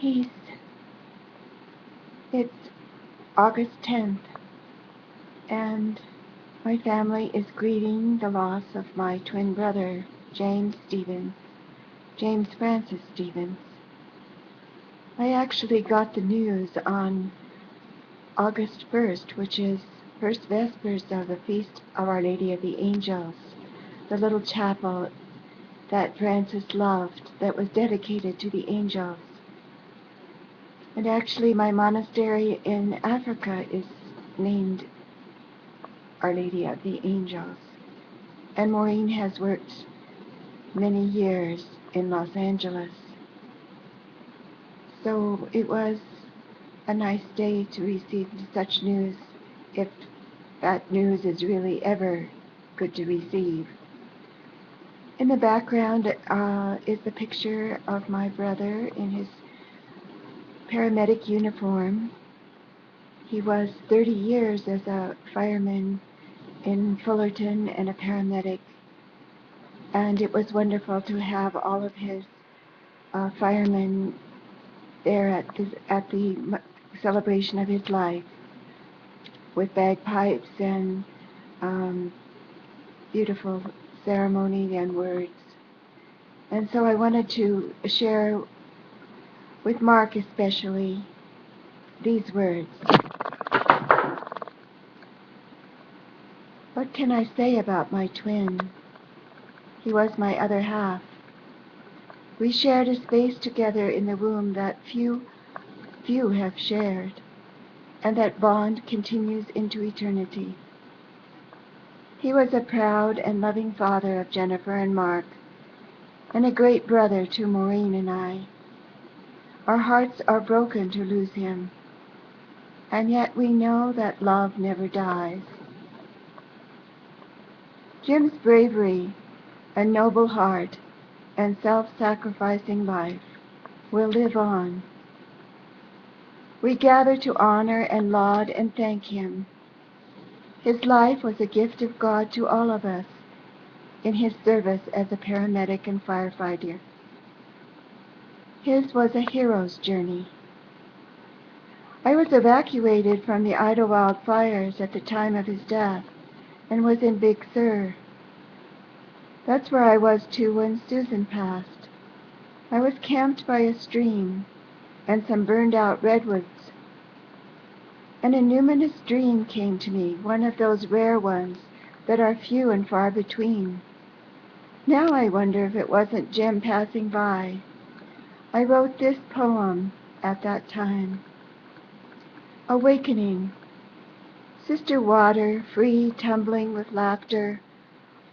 Peace. It's August 10th, and my family is grieving the loss of my twin brother, James Francis Stevens. I actually got the news on August 1st, which is first vespers of the Feast of Our Lady of the Angels, the little chapel that Francis loved that was dedicated to the angels. And actually, my monastery in Africa is named Our Lady of the Angels. And Maureen has worked many years in Los Angeles. So it was a nice day to receive such news, if that news is really ever good to receive. In the background is the picture of my brother in his paramedic uniform. He was 30 years as a fireman in Fullerton and a paramedic, and it was wonderful to have all of his firemen there at the celebration of his life with bagpipes and beautiful ceremony and words. And so I wanted to share with Mark especially these words. What can I say about my twin? He was my other half. We shared a space together in the womb that few have shared, and that bond continues into eternity. He was a proud and loving father of Jennifer and Mark, and a great brother to Maureen and I. Our hearts are broken to lose him, and yet we know that love never dies. Jim's bravery and noble heart and self-sacrificing life will live on. We gather to honor and laud and thank him. His life was a gift of God to all of us in his service as a paramedic and firefighter. His was a hero's journey. I was evacuated from the Idlewild fires at the time of his death and was in Big Sur. That's where I was too when Susan passed. I was camped by a stream and some burned-out redwoods. And a numinous dream came to me, one of those rare ones that are few and far between. Now I wonder if it wasn't Jim passing by. I wrote this poem at that time. Awakening. Sister water, free, tumbling with laughter,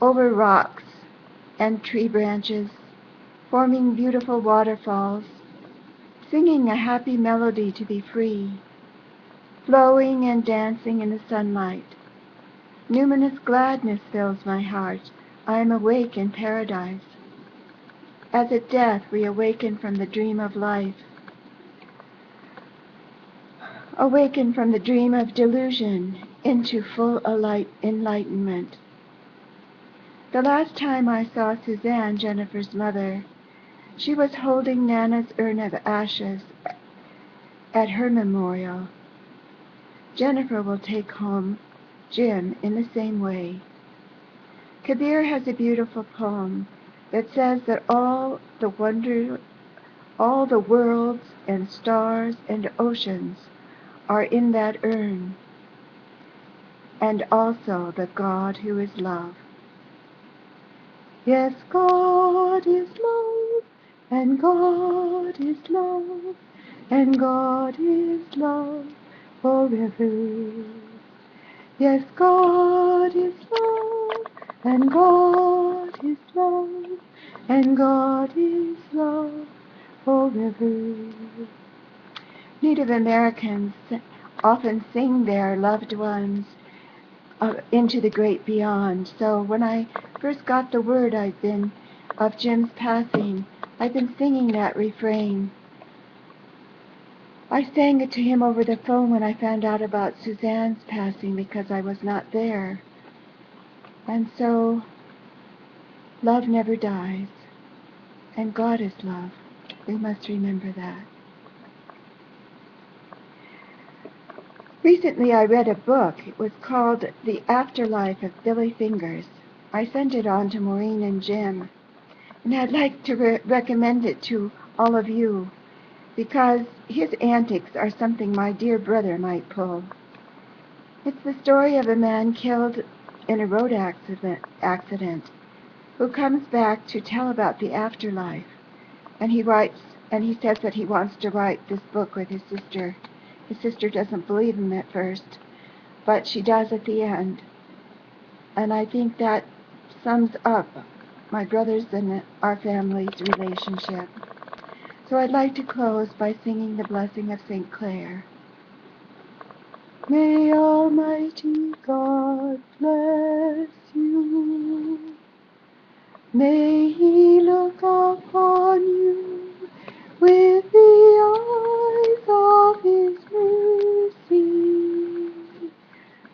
over rocks and tree branches, forming beautiful waterfalls, singing a happy melody to be free, flowing and dancing in the sunlight. Numinous gladness fills my heart. I am awake in paradise. As at death we awaken from the dream of life, awaken from the dream of delusion into full enlightenment. The last time I saw Suzanne, Jennifer's mother, she was holding Nana's urn of ashes at her memorial. Jennifer will take home Jim in the same way. Kabir has a beautiful poem that says that all the worlds and stars and oceans are in that urn, and also the God who is love. Yes, God is love, and God is love, and God is love forever. Yes, God is love, and God is love, and God is love forever. Native Americans often sing their loved ones into the great beyond. So when I first got the word of Jim's passing, I've been singing that refrain. I sang it to him over the phone when I found out about Suzanne's passing because I was not there. And so, love never dies, and God is love. We must remember that. Recently I read a book. It was called The Afterlife of Billy Fingers. I sent it on to Maureen and Jim, and I'd like to recommend it to all of you because his antics are something my dear brother might pull. It's the story of a man killed in a road accident who comes back to tell about the afterlife. And he says that he wants to write this book with his sister. His sister doesn't believe him at first, but she does at the end. And I think that sums up my brother's and our family's relationship. So I'd like to close by singing the blessing of St. Clare. May Almighty God bless you. May He look upon you with the eyes of His mercy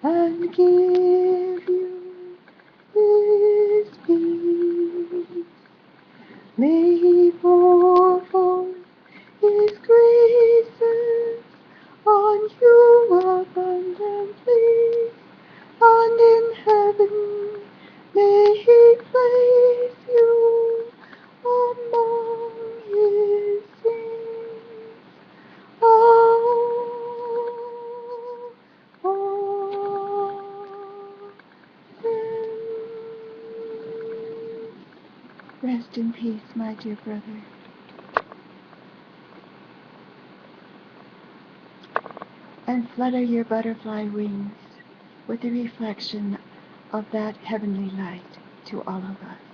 and give you His peace. May He pour forth His graces on you abundantly, and in heaven may He place you among His saints. Rest in peace, my dear brother, and flutter your butterfly wings with the reflection of that heavenly light to all of us.